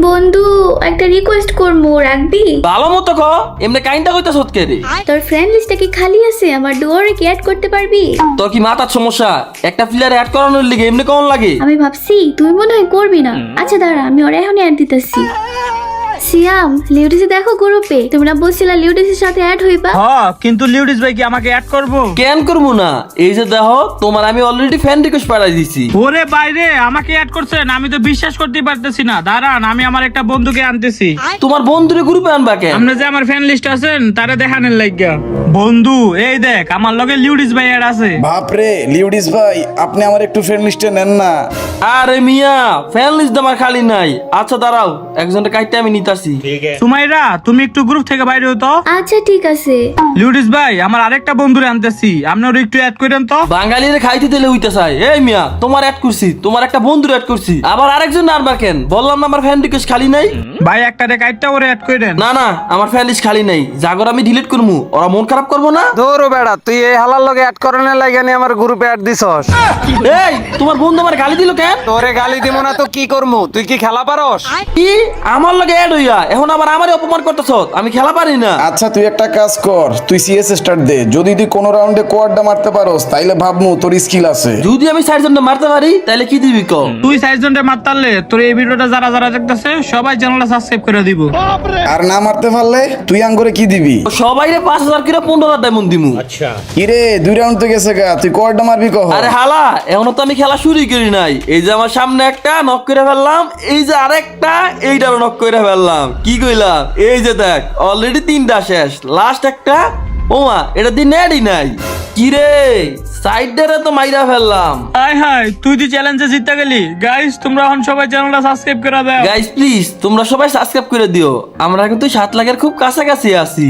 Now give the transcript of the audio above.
বন্ধু একটা রিকোয়েস্ট করবো, রাখবি? ভালো মতো ক এমনি কাইন্ডা কইতাছ কে রে? তোর ফ্রেন্ড লিস্টটা কি খালি আছে? আমার ডুয়োরে কি অ্যাড করতে পারবি? তোর কি মাথার সমস্যা? একটা প্লেয়ার অ্যাড করানোর লিগে এমনি কেমন লাগে? আমি ভাবছি তুই মনে হয় করবি না। আচ্ছা দাঁড়া, আমি ওরা এখনই অ্যাড দিতেছি। সিয়াম, লিউডিসে দেখো গ্রুপে তোমরা বলছিলা লিউডিসের সাথে অ্যাড হইবা। কিন্তু লিউডিস ভাই কি আমাকে অ্যাড করবো? কেন করবো না? এই যে দেখো তোমার আমি অলরেডি ফ্রেন্ড রিকোয়েস্ট পাঠাই দিছি। ওরে বাইরে আমাকে অ্যাড করছেন, আমি তো বিশ্বাস করতে পারতেছি না। দাঁড়ান, আমি আমার একটা বন্ধুকে আনতেছি। তোমার বন্ধুরে গ্রুপে আনবা কেন? আপনি যে আমার ফ্রেন্ড লিস্ট আছেন তারে দেখানোর লাগিয়া। বন্ধু এই দেখ, আমার লগে লিউডিস ভাই অ্যাড আছে। বাপরে লিউডিস ভাই, আপনি আমার একটু ফ্রেন্ড লিস্টে নেন না। আরে মিয়া, ফ্রেন্ড লিস্ট আমার খালি নাই। আচ্ছা দাঁড়াও, একজনটা কাইতে আমি নিতাছি। সুমাইরা, তুমি একটু গ্রুপ থেকে বাইরে হতো। আচ্ছা ঠিক আছে। লিউডিস ভাই, আমার আরেকটা বন্ধুরে আনতেছি, আপনারা একটু অ্যাড করেন তো। বাঙালিরে খাইতে দিলে হইতে চাই। এই মিয়া, তোমার অ্যাড করছি, তোমার একটা বন্ধুর অ্যাড করছি, আবার আরেকজন আনবা কেন? বললাম না আমার ফ্রেন্ড রিকোয়েস্ট খালি নাই। ভাই একটা রে কাইটটা ওরে অ্যাড করেন। না না, আমার ফ্রেন্ড লিস্ট খালি নাই। জাগর আমি ডিলিট করবো, ওরা মন খারাপ করবো না? দৌড় বেড়া, তুই এই হালার লগে অ্যাড করানোর লাগে নি আমার গ্রুপে অ্যাড দিছস। এই তোমার বন্ধু আমার গালি দিল কেন? তোরে গালি দিব না তো কি করমু? তুই কি খেলা পারস? কি আমার লগে অ্যাড হইয়া এখন আবার আমারে অপমান করতেছ? আমি খেলা পারি না। আচ্ছা তুই একটা কাজ কর, তুই সিএস স্টার্ট দে। যদি তুই কোনো রাউন্ডে কোয়াডটা মারতে পারোস তাইলে ভাবমু তোর স্কিল আছে। যদি আমি 4 জনটা মারতে পারি তাহলে কি দিবি ক? তুই 4 জনরে মারতালে তোর এই ভিডিওটা যারা যারা দেখতেছে সবাই চ্যানেলটা সাবস্ক্রাইব করে দিব। আর না মারতে পারলে তুই আঙ্গুরে কি দিবি? সবাইরে 5,000 করে 15,000 ডায়মন্ড দিমু। কিরে 2 রাউন্ড তো গেছে গা, তুই কোয়াডটা মারবি কহ? আরে হালা, এখনো তো আমি খেলা শুরুই করি নাই। এই যে আমার সামনে একটা নক করে ফেললাম, এই যে আরেকটা, এইটারও নক করে ফেললাম। কি কইলাম? এই যে দেখ, অলরেডি 3টা শেষ, লাস্ট একটা। ওমা, এটা দিন নেডই নাই। কি রে, সাইডেরে তো মাইরা ফেললাম। হাই হাই, তুই দি চ্যালেঞ্জে জিতে গেলি। গাইস, তোমরা এখন সবাই চ্যানেলটা সাবস্ক্রাইব করে দাও। গাইস প্লিজ তোমরা সবাই সাবস্ক্রাইব করে দিও। আমরা কিন্তু 7 লাখের খুব কাছাকাছি আছি।